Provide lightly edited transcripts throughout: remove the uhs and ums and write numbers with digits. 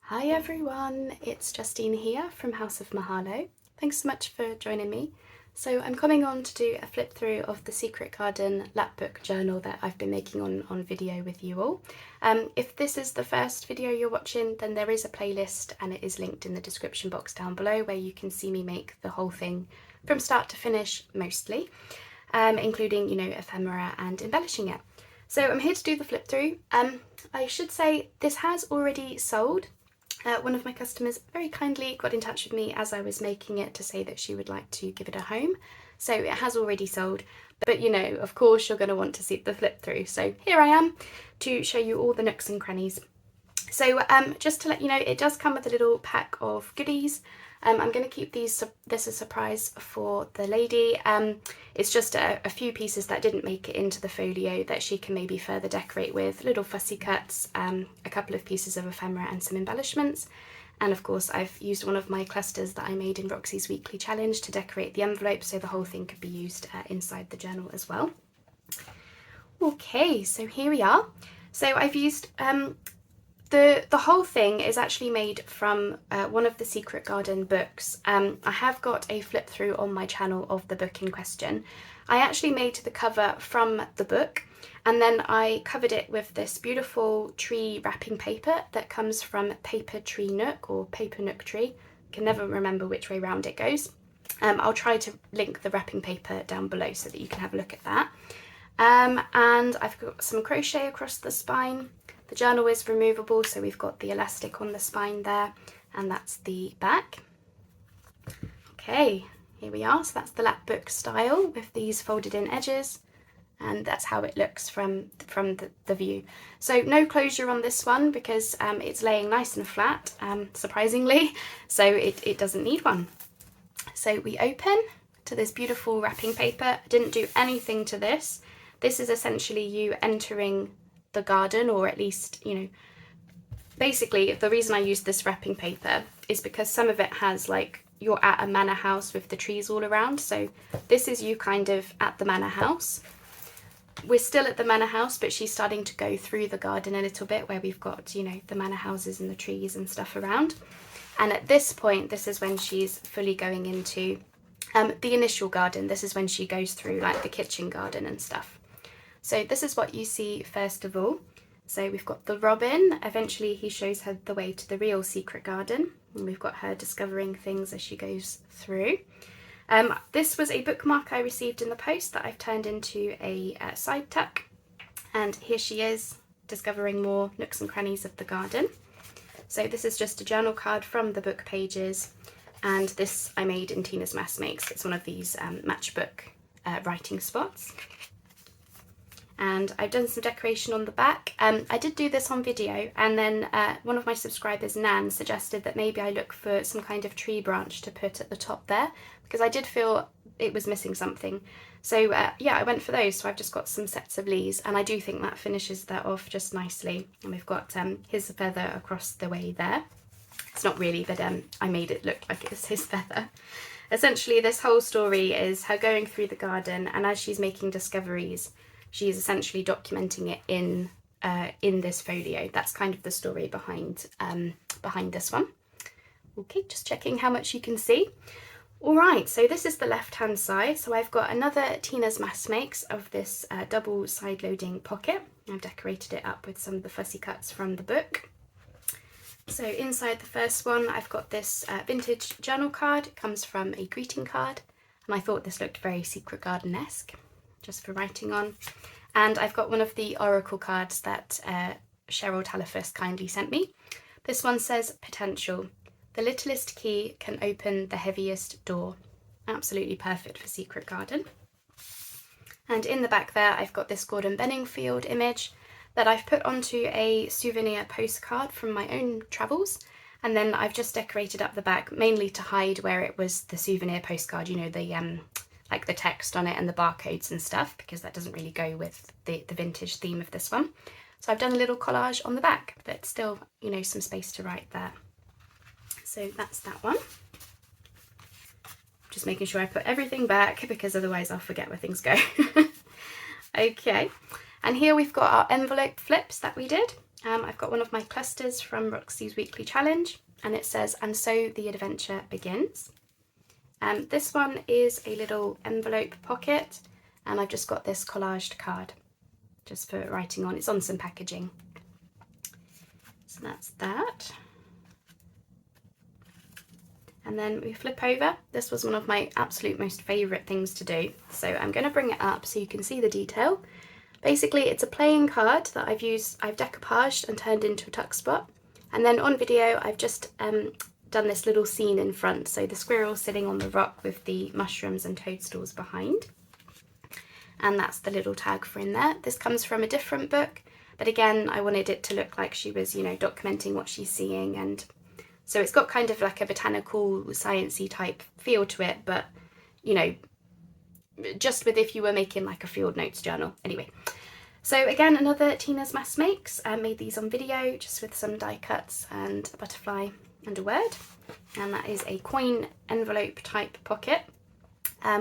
Hi everyone, it's Justine here from House of Mahalo. Thanks so much for joining me. So I'm coming on to do a flip through of the Secret Garden Lapbook journal that I've been making on video with you all. If this is the first video you're watching, then there is a playlist and it is linked in the description box down below where you can see me make the whole thing from start to finish mostly, including, ephemera and embellishing it. So I'm here to do the flip through. I should say this has already sold. One of my customers very kindly got in touch with me as I was making it to say that she would like to give it a home. So it has already sold, but of course you're going to want to see the flip through. So here I am to show you all the nooks and crannies. So just to let you know, it does come with a little pack of goodies. I'm going to keep this a surprise for the lady. It's just a few pieces that didn't make it into the folio that she can maybe further decorate with, little fussy cuts, a couple of pieces of ephemera and some embellishments. And of course I've used one of my clusters that I made in Roxy's weekly challenge to decorate the envelope, so the whole thing could be used inside the journal as well. Okay, so here we are. So I've used the whole thing is actually made from one of the Secret Garden books. I have got a flip through on my channel of the book in question. I actually made the cover from the book, and then I covered it with this beautiful tree wrapping paper that comes from Paper Tree Nook or Paper Nook Tree. I can never remember which way round it goes. I'll try to link the wrapping paper down below so that you can have a look at that. And I've got some crochet across the spine. The journal is removable, so we've got the elastic on the spine there, and that's the back. Okay, here we are. So that's the Lapbook style with these folded in edges, and that's how it looks from the view. So no closure on this one because it's laying nice and flat, surprisingly, so it doesn't need one. So we open to this beautiful wrapping paper. I didn't do anything to this. This is essentially you entering the garden, or at least, basically the reason I use this wrapping paper is because some of it has like you're at a manor house with the trees all around. So this is you kind of at the manor house. We're still at the manor house, but she's starting to go through the garden a little bit where we've got, the manor houses and the trees and stuff around. And at this point, this is when she's fully going into the initial garden. This is when she goes through like the kitchen garden and stuff. So this is what you see first of all. So we've got the robin. Eventually he shows her the way to the real secret garden, and we've got her discovering things as she goes through. This was a bookmark I received in the post that I've turned into a side tuck, and here she is discovering more nooks and crannies of the garden. So this is just a journal card from the book pages, and this I made in Tina's Mass Makes. It's one of these matchbook writing spots. And I've done some decoration on the back. I did do this on video, and then one of my subscribers, Nan, suggested that maybe I look for some kind of tree branch to put at the top there, because I did feel it was missing something. So yeah, I went for those. So I've just got some sets of leaves, and I do think that finishes that off just nicely. And we've got his feather across the way there. It's not really, but I made it look like it's his feather. Essentially, this whole story is her going through the garden, and as she's making discoveries, she's essentially documenting it in this folio. That's kind of the story behind this one. Okay, just checking how much you can see. All right, so this is the left-hand side. So I've got another Tina's Mass Makes of this double side-loading pocket. I've decorated it up with some of the fussy cuts from the book. So inside the first one, I've got this vintage journal card. It comes from a greeting card, and I thought this looked very Secret Garden-esque, just for writing on. And I've got one of the oracle cards that Cheryl Talifus kindly sent me. This one says, potential. The littlest key can open the heaviest door. Absolutely perfect for Secret Garden. And in the back there, I've got this Gordon Benningfield image that I've put onto a souvenir postcard from my own travels. And then I've just decorated up the back, mainly to hide where it was the souvenir postcard, the like the text on it and the barcodes and stuff, because that doesn't really go with the vintage theme of this one. So I've done a little collage on the back, but still, some space to write there. So that's that one. Just making sure I put everything back, because otherwise I'll forget where things go. Okay, and here we've got our envelope flips that we did. I've got one of my clusters from Roxy's weekly challenge, and it says, "And so the adventure begins." This one is a little envelope pocket, and I've just got this collaged card just for writing on. It's on some packaging. So that's that. And then we flip over. This was one of my absolute most favourite things to do. So I'm going to bring it up so you can see the detail. Basically, it's a playing card that I've decoupaged and turned into a tuck spot. And then on video, I've just done this little scene in front. So the squirrel sitting on the rock with the mushrooms and toadstools behind. And that's the little tag for in there. This comes from a different book, but again, I wanted it to look like she was, documenting what she's seeing, and so it's got kind of like a botanical, sciencey type feel to it, but just with if you were making like a field notes journal. Anyway, so again, another Tina's Mass Makes. I made these on video just with some die cuts and a butterfly and a word, and that is a coin envelope type pocket,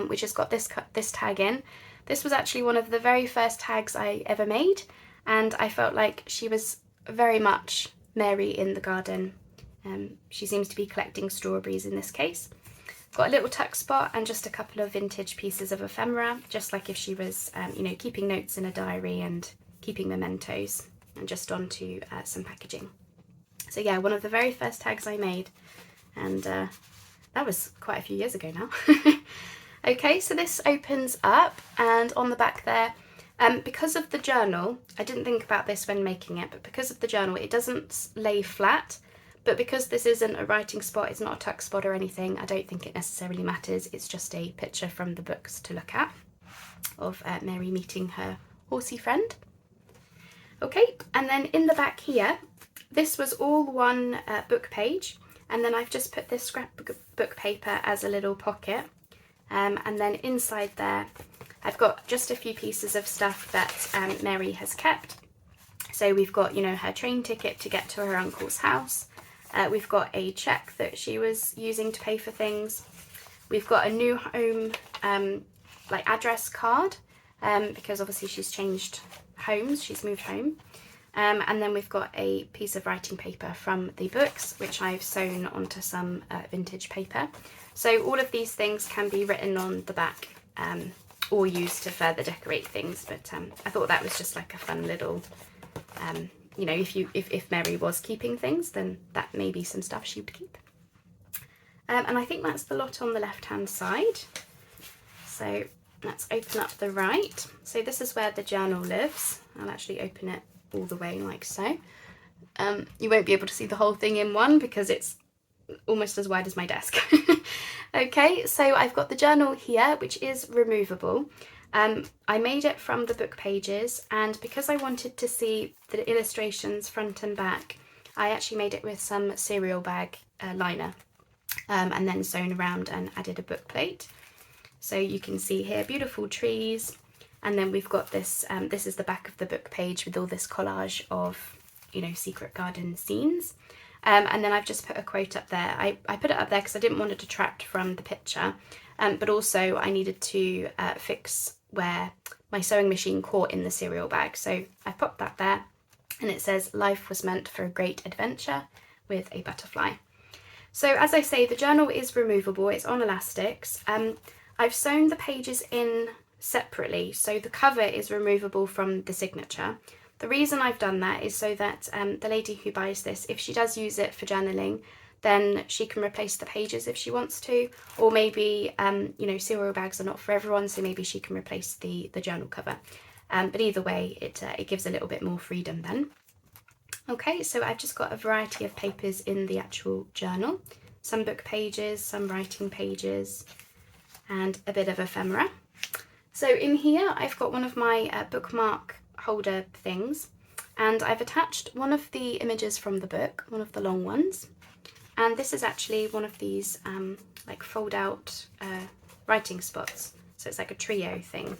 which has got this tag in. This was actually one of the very first tags I ever made, and I felt like she was very much Mary in the garden. She seems to be collecting strawberries in this case. Got a little tuck spot and just a couple of vintage pieces of ephemera, just like if she was, keeping notes in a diary and keeping mementos, and just onto some packaging. So yeah, one of the very first tags I made, and that was quite a few years ago now. Okay, so this opens up, and on the back there, because of the journal, I didn't think about this when making it, but because of the journal, it doesn't lay flat. But because this isn't a writing spot, it's not a tuck spot or anything, I don't think it necessarily matters. It's just a picture from the books to look at of Mary meeting her horsey friend. Okay, and then in the back here, this was all one book page, and then I've just put this scrapbook paper as a little pocket. And then inside there, I've got just a few pieces of stuff that Mary has kept. So we've got, her train ticket to get to her uncle's house. We've got a cheque that she was using to pay for things. We've got a new home, address card, because obviously she's changed homes, she's moved home. And then we've got a piece of writing paper from the books, which I've sewn onto some vintage paper. So all of these things can be written on the back or used to further decorate things. But I thought that was just like a fun little, if Mary was keeping things, then that may be some stuff she would keep. And I think that's the lot on the left-hand side. So let's open up the right. So this is where the journal lives. I'll actually open it all the way like so. You won't be able to see the whole thing in one because it's almost as wide as my desk. Okay, so I've got the journal here, which is removable. I made it from the book pages, and because I wanted to see the illustrations front and back, I actually made it with some cereal bag liner, and then sewn around and added a book plate. So you can see here beautiful trees, and then we've got this, this is the back of the book page with all this collage of, secret garden scenes. And then I've just put a quote up there. I put it up there because I didn't want to detract from the picture, but also I needed to fix where my sewing machine caught in the cereal bag. So I popped that there, and it says, "Life was meant for a great adventure," with a butterfly. So as I say, the journal is removable, it's on elastics. I've sewn the pages in separately, so the cover is removable from the signature. The reason I've done that is so that the lady who buys this, if she does use it for journaling, then she can replace the pages if she wants to, or maybe, cereal bags are not for everyone, so maybe she can replace the journal cover. But either way, it gives a little bit more freedom then. Okay, so I've just got a variety of papers in the actual journal. Some book pages, some writing pages, and a bit of ephemera. So in here, I've got one of my bookmark holder things, and I've attached one of the images from the book, one of the long ones, and this is actually one of these fold out writing spots, so it's like a trio thing.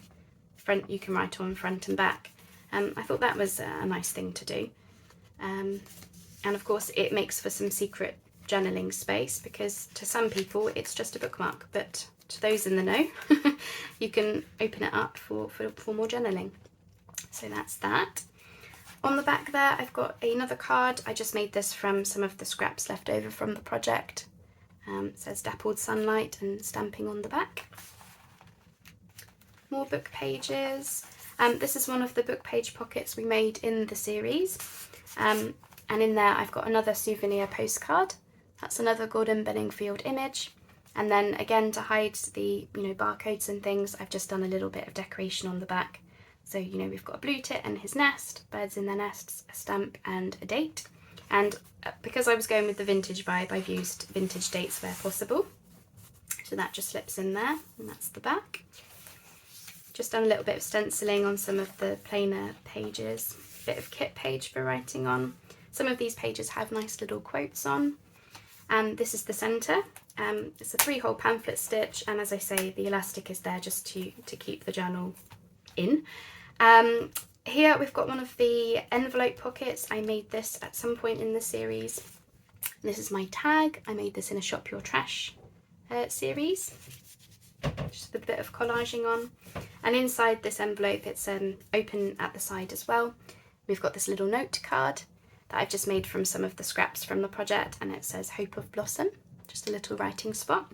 You can write on front and back. I thought that was a nice thing to do, and of course it makes for some secret journaling space, because to some people it's just a bookmark, but to those in the know you can open it up for more journaling. So that's that. On the back there, I've got another card. I just made this from some of the scraps left over from the project. It says Dappled Sunlight and stamping on the back. More book pages. This is one of the book page pockets we made in the series. And in there I've got another souvenir postcard. That's another Gordon Benningfield image. And then again, to hide the barcodes and things, I've just done a little bit of decoration on the back. So we've got a blue tit and his nest, birds in their nests, a stamp and a date. And because I was going with the vintage vibe, I've used vintage dates where possible. So that just slips in there, and that's the back. Just done a little bit of stenciling on some of the plainer pages, bit of kit page for writing on. Some of these pages have nice little quotes on. And this is the centre. It's a 3-hole pamphlet stitch, and as I say, the elastic is there just to keep the journal in. Here we've got one of the envelope pockets. I made this at some point in the series. This is my tag. I made this in a Shop Your Trash series. Just a bit of collaging on. And inside this envelope, it's open at the side as well. We've got this little note card that I've just made from some of the scraps from the project, and it says Hope of Blossom, just a little writing spot.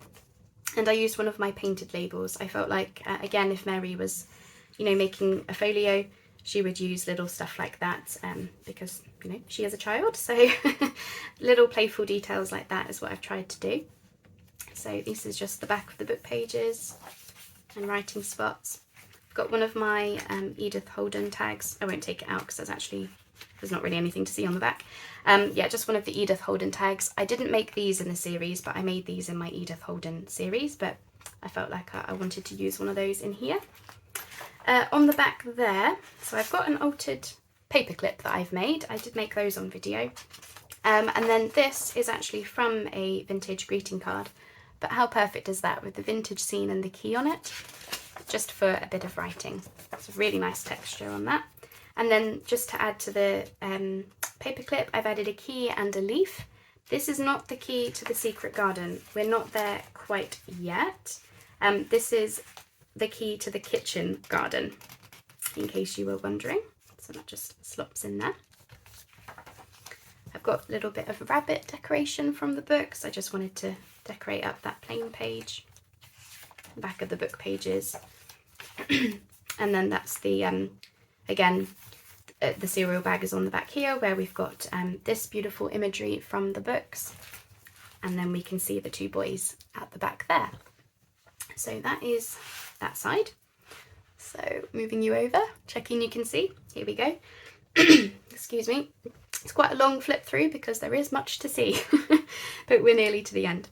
And I used one of my painted labels. I felt like, again, if Mary was, making a folio, she would use little stuff like that because, she is a child. So little playful details like that is what I've tried to do. So this is just the back of the book pages and writing spots. I've got one of my Edith Holden tags. I won't take it out because there's not really anything to see on the back. Yeah, just one of the Edith Holden tags. I didn't make these in the series, but I made these in my Edith Holden series, but I felt like I wanted to use one of those in here. On the back there, so I've got an altered paperclip that I've made. I did make those on video. And then this is actually from a vintage greeting card, but how perfect is that with the vintage scene and the key on it? Just for a bit of writing. It's a really nice texture on that. And then just to add to the paperclip, I've added a key and a leaf. This is not the key to the secret garden. We're not there quite yet. This is the key to the kitchen garden, in case you were wondering. So that just slops in there. I've got a little bit of rabbit decoration from the books. I just wanted to decorate up that plain page, the back of the book pages. And then that's the, again, the cereal bag is on the back here, where we've got this beautiful imagery from the books. And then we can see the 2 boys at the back there. So that is that side. So moving you over, checking you can see. Here we go. Excuse me. It's quite a long flip through because there is much to see, but we're nearly to the end.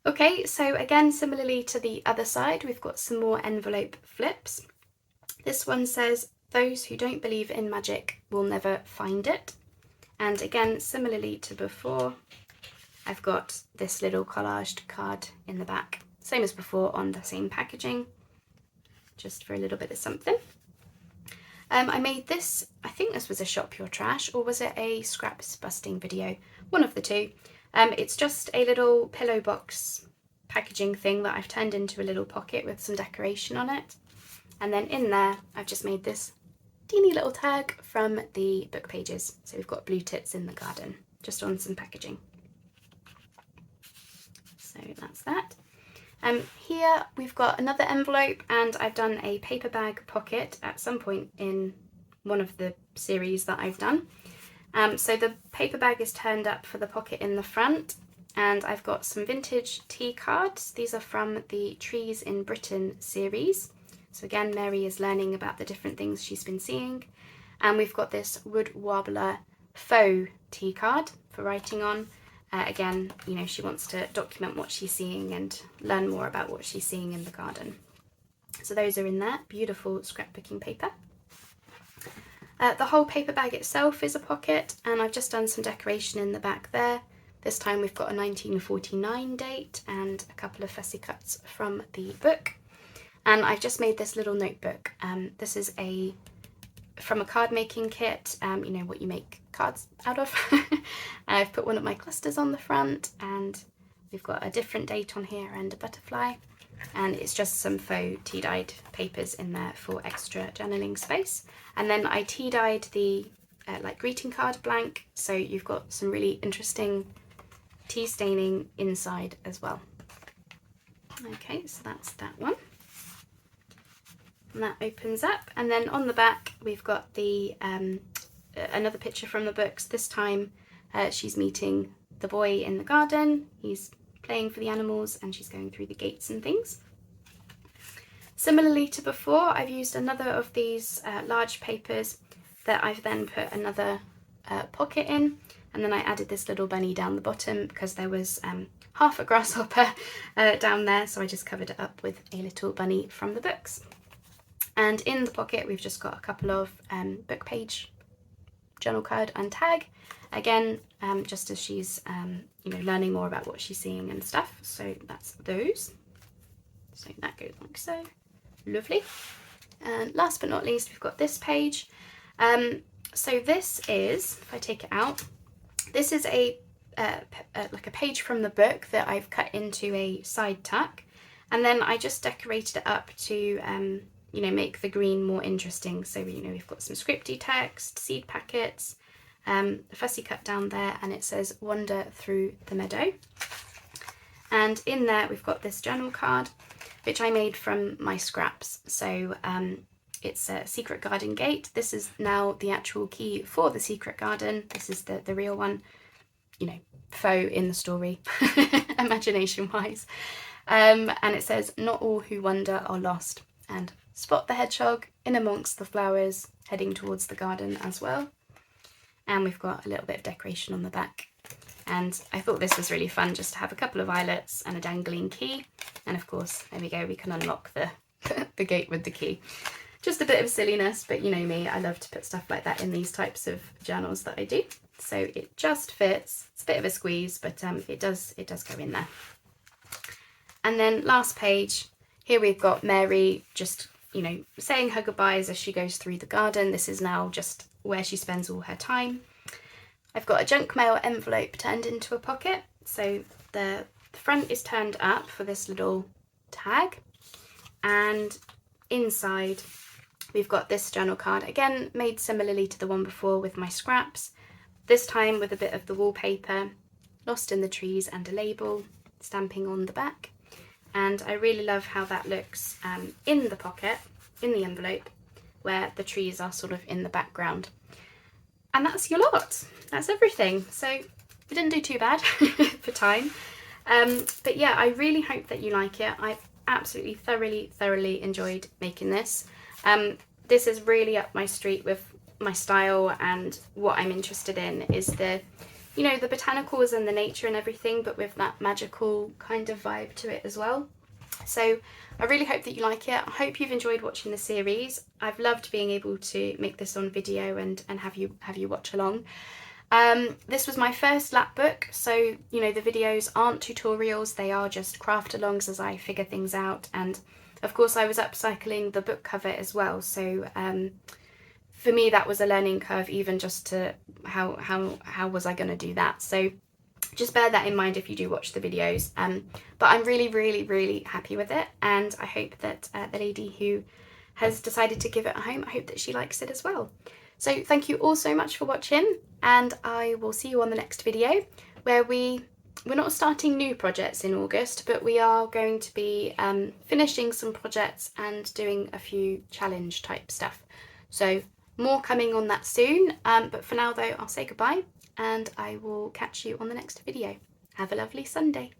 Okay, so again, similarly to the other side, we've got some more envelope flips. This one says, "Those who don't believe in magic will never find it." And again, similarly to before, I've got this little collaged card in the back. Same as before on the same packaging, just for a little bit of something. I made this, I think this was a Shop Your Trash, or was it a scraps busting video? One of the two. It's just a little pillow box packaging thing that I've turned into a little pocket with some decoration on it. And then in there, I've just made this teeny little tag from the book pages. So we've got blue tits in the garden, just on some packaging. So that's that. Here we've got another envelope, and I've done a paper bag pocket at some point in one of the series that I've done. So the paper bag is turned up for the pocket in the front, and I've got some vintage tea cards. These are from the Trees in Britain series. So again, Mary is learning about the different things she's been seeing. And we've got this wood warbler faux tea card for writing on. Again, she wants to document what she's seeing and learn more about what she's seeing in the garden. So those are in there, beautiful scrapbooking paper. The whole paper bag itself is a pocket, and I've just done some decoration in the back there. This time we've got a 1949 date and a couple of fussy cuts from the book. And I've just made this little notebook. This is from a card making kit, what you make cards out of. I've put one of my clusters on the front, and we've got a different date on here and a butterfly, and it's just some faux tea dyed papers in there for extra journaling space. And then I tea dyed the like greeting card blank, so you've got some really interesting tea staining inside as well. Okay, so that's that one. And that opens up, and then on the back we've got the another picture from the books. This time she's meeting the boy in the garden. He's playing for the animals and she's going through the gates and things. Similarly to before, I've used another of these large papers that I've then put another pocket in, and then I added this little bunny down the bottom because there was half a grasshopper down there, so I just covered it up with a little bunny from the books. And in the pocket we've just got a couple of book page journal card and tag, again just as she's you know, learning more about what she's seeing and stuff. So that's those. So that goes like so. Lovely. And last but not least, we've got this page. So this is, if I take it out, this is a like a page from the book that I've cut into a side tuck, and then I just decorated it up to you know, make the green more interesting. So you know, we've got some scripty text, seed packets, a fussy cut down there, and it says wander through the meadow. And in there we've got this journal card which I made from my scraps. So it's a secret garden gate. This is now the actual key for the secret garden. This is the real one, you know, faux in the story, imagination wise. And it says, not all who wander are lost, and spot the hedgehog in amongst the flowers heading towards the garden as well. And we've got a little bit of decoration on the back. And I thought this was really fun, just to have a couple of eyelets and a dangling key. And of course, there we go, we can unlock the, the gate with the key. Just a bit of silliness, but you know me, I love to put stuff like that in these types of journals that I do. So it just fits. It's a bit of a squeeze, but it does go in there. And then last page, here we've got Mary just, you know, saying her goodbyes as she goes through the garden. This is now just where she spends all her time. I've got a junk mail envelope turned into a pocket. So the front is turned up for this little tag. And inside we've got this journal card, again made similarly to the one before with my scraps. This time with a bit of the wallpaper, lost in the trees, and a label stamping on the back. And I really love how that looks in the pocket, in the envelope, where the trees are sort of in the background. And that's your lot. That's everything. So we didn't do too bad for time. But yeah, I really hope that you like it. I've absolutely thoroughly enjoyed making this. This is really up my street with my style, and what I'm interested in is the, you know, the botanicals and the nature and everything, but with that magical kind of vibe to it as well. So I really hope that you like it. I hope you've enjoyed watching the series. I've loved being able to make this on video and have you watch along. This was my first Lapbook, so you know, the videos aren't tutorials, they are just craft alongs as I figure things out. And of course I was upcycling the book cover as well, so for me that was a learning curve, even just to how was I going to do that. So just bear that in mind if you do watch the videos. But I'm really happy with it, and I hope that the lady who has decided to give it a home, I hope that she likes it as well. So thank you all so much for watching, and I will see you on the next video, where we're not starting new projects in August, but we are going to be finishing some projects and doing a few challenge type stuff. So more coming on that soon, but for now though, I'll say goodbye and I will catch you on the next video. Have a lovely Sunday.